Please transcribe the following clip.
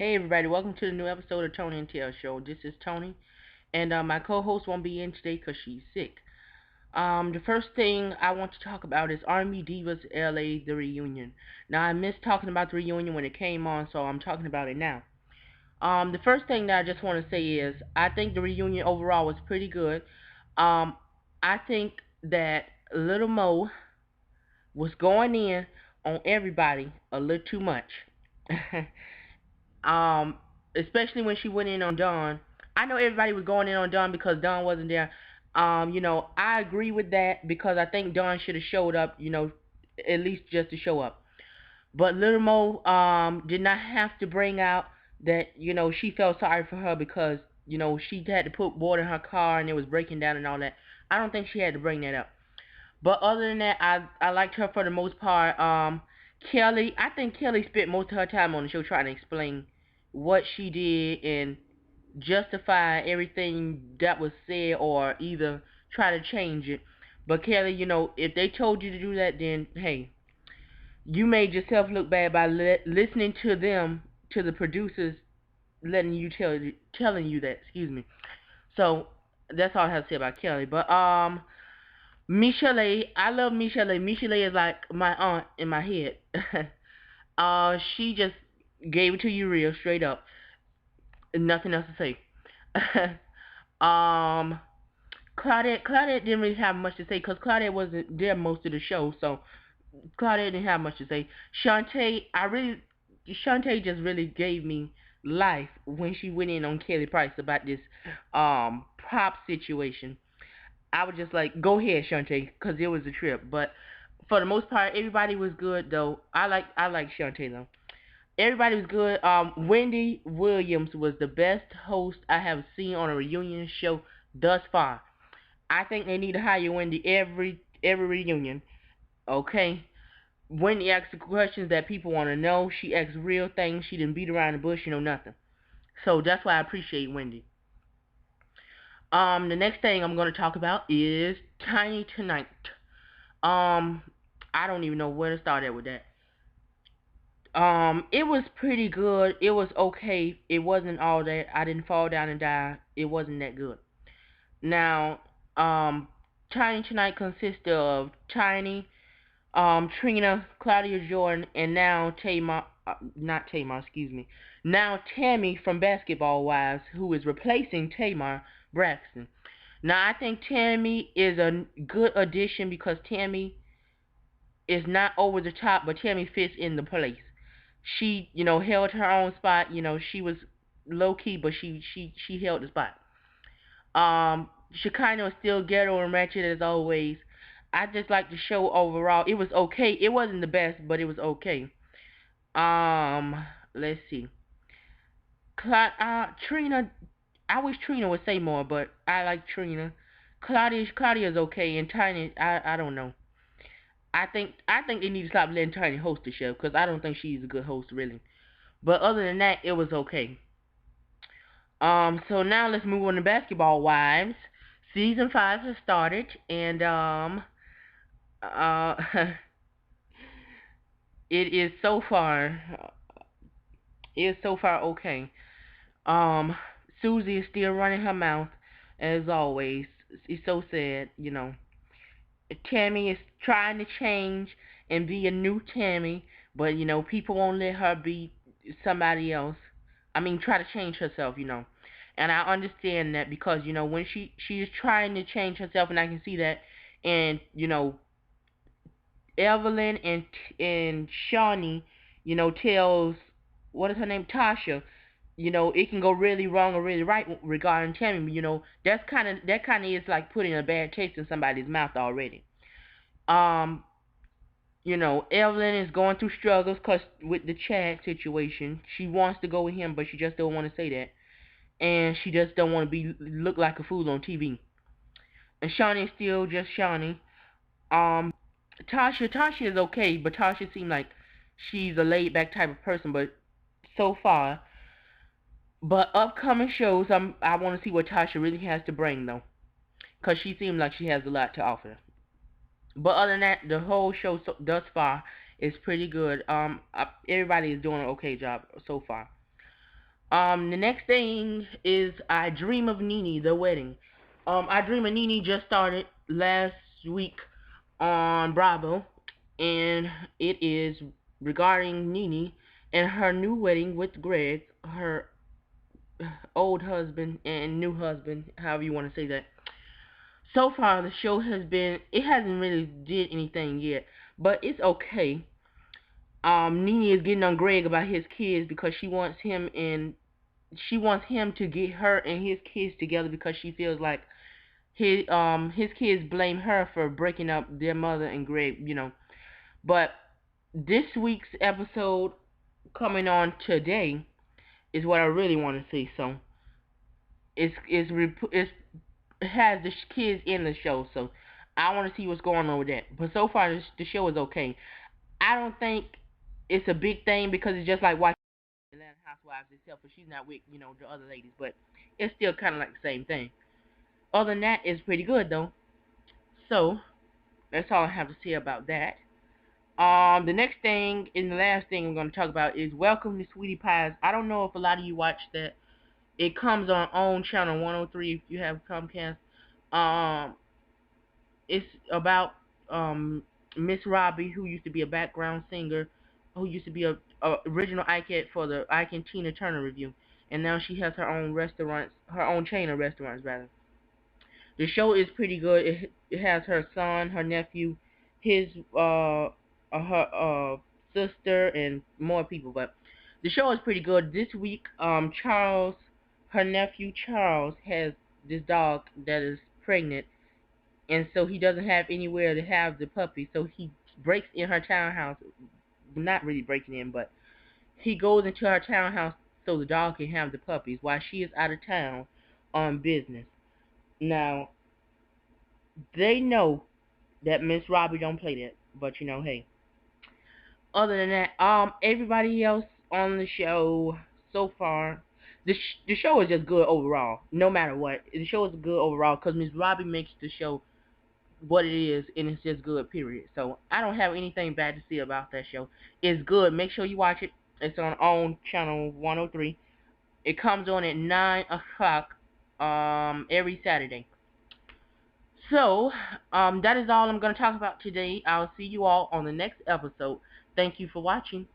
Hey everybody, welcome to the new episode of Tonyandtelshow. This is Tony, and my co-host won't be in today because she's sick. The first thing I want to talk about is R&B Divas LA, the reunion. Now, I missed talking about the reunion when it came on, so I'm talking about it now. The first thing that I just want to say is I think the reunion overall was pretty good. Um, I think that Little Mo was going in on everybody a little too much. um, Especially when she went in on Dawn. I know everybody was going in on Dawn because Dawn wasn't there. I agree with that because I think Dawn should have showed up, at least just to show up. But Little Mo did not have to bring out that, she felt sorry for her because, she had to put water in her car and it was breaking down and all that. I don't think she had to bring that up. But other than that, I liked her for the most part. Kelly, I think Kelly spent most of her time on the show trying to explain what she did and justify everything that was said or either try to change it. But Kelly, if they told you to do that, then hey, you made yourself look bad by listening to them, to the producers, letting you telling you that. Excuse me. So that's all I have to say about Kelly. But Michelle, I love Michelle. Michelle is like my aunt in my head. She just gave it to you real straight up. Nothing else to say. um, Claudette didn't really have much to say because Claudette wasn't there most of the show, so Claudette didn't have much to say. Shantae just really gave me life when she went in on Kelly Price about this prop situation. I was just like, go ahead, Shantae, because it was a trip. But for the most part, everybody was good though. I like Shantae though. Everybody was good. Wendy Williams was the best host I have seen on a reunion show thus far. I think they need to hire Wendy every reunion. Okay. Wendy asks the questions that people want to know. She asks real things. She didn't beat around the bush, nothing. So that's why I appreciate Wendy. The next thing I'm gonna talk about is Tiny Tonight. Um, I don't even know where to start at with that. It was pretty good. It was okay. It wasn't all that. I didn't fall down and die. It wasn't that good. Now, um, Tiny Tonight consists of Tiny, Trina, Claudia Jordan, and now Tamar, not Tamar, excuse me. Now Tammy from Basketball Wives, who is replacing Tamar Braxton. Now I think Tammy is a good addition because Tammy is not over the top, but Tammy fits in the place. She, held her own spot. She was low key, but she held the spot. Shekinah was still ghetto and ratchet as always. I just like the show overall. It was okay. It wasn't the best, but it was okay. Let's see. Trina. I wish Trina would say more, but I like Trina. Claudia's okay, and Tiny. I don't know. I think they need to stop letting Tiny host the show because I don't think she's a good host really. But other than that, it was okay. So now let's move on to Basketball Wives. Season 5 has started, and uh, it is so far, okay. Um, Susie is still running her mouth as always. It's so sad. Tammy is trying to change and be a new Tammy, but people won't let her be somebody else. I mean, try to change herself. And I understand that because when she is trying to change herself, and I can see that, and Evelyn and Shawnee, tells what is her name, Tasha, it can go really wrong or really right regarding Tammy. That kind of is like putting a bad taste in somebody's mouth already. Um, Evelyn is going through struggles cause with the Chad situation. She wants to go with him, but she just don't want to say that, and she just don't want to be look like a fool on TV. And Shawnee is still just Shawnee. Tasha is okay, but Tasha seems like she's a laid back type of person, but so far. But upcoming shows, I want to see what Tasha really has to bring though, cause she seems like she has a lot to offer. But other than that, the whole show thus far is pretty good. Everybody is doing an okay job so far. The next thing is I Dream of NeNe, the wedding. I Dream of NeNe just started last week on Bravo, and it is regarding NeNe and her new wedding with Greg, her old husband and new husband, however you want to say that. So far, the show has been, it hasn't really did anything yet, but it's okay. NeNe is getting on Greg about his kids because she wants him to get her and his kids together because she feels like his kids blame her for breaking up their mother and Greg. But this week's episode coming on today is what I really want to see. So it's it has the kids in the show, so I want to see what's going on with that. But so far, the show is okay. I don't think it's a big thing because it's just like watching Atlanta Housewives itself, but she's not with the other ladies, but it's still kind of like the same thing. Other than that, it's pretty good though. So that's all I have to say about that. The next thing and the last thing we're gonna talk about is Welcome to Sweetie Pies. I don't know if a lot of you watch that. It comes on channel 103 if you have Comcast. Um, it's about Miss Robbie, who used to be a background singer, who used to be a original Ike for the Ike and Tina Turner review, and now she has her own restaurants, her own chain of restaurants rather. The show is pretty good. It has her son, her nephew, his her sister, and more people. But the show is pretty good. This week, Charles, her nephew Charles, has this dog that is pregnant, and so he doesn't have anywhere to have the puppy. So he breaks in her townhouse. Not really breaking in, but he goes into her townhouse so the dog can have the puppies while she is out of town on business. Now they know that Miss Robbie don't play that, but hey. Other than that, everybody else on the show so far, the show is just good overall. No matter what, the show is good overall because Miss Robbie makes the show what it is, and it's just good. Period. So I don't have anything bad to say about that show. It's good. Make sure you watch it. It's on channel 103. It comes on at 9 o'clock every Saturday. So, that is all I'm going to talk about today. I'll see you all on the next episode. Thank you for watching.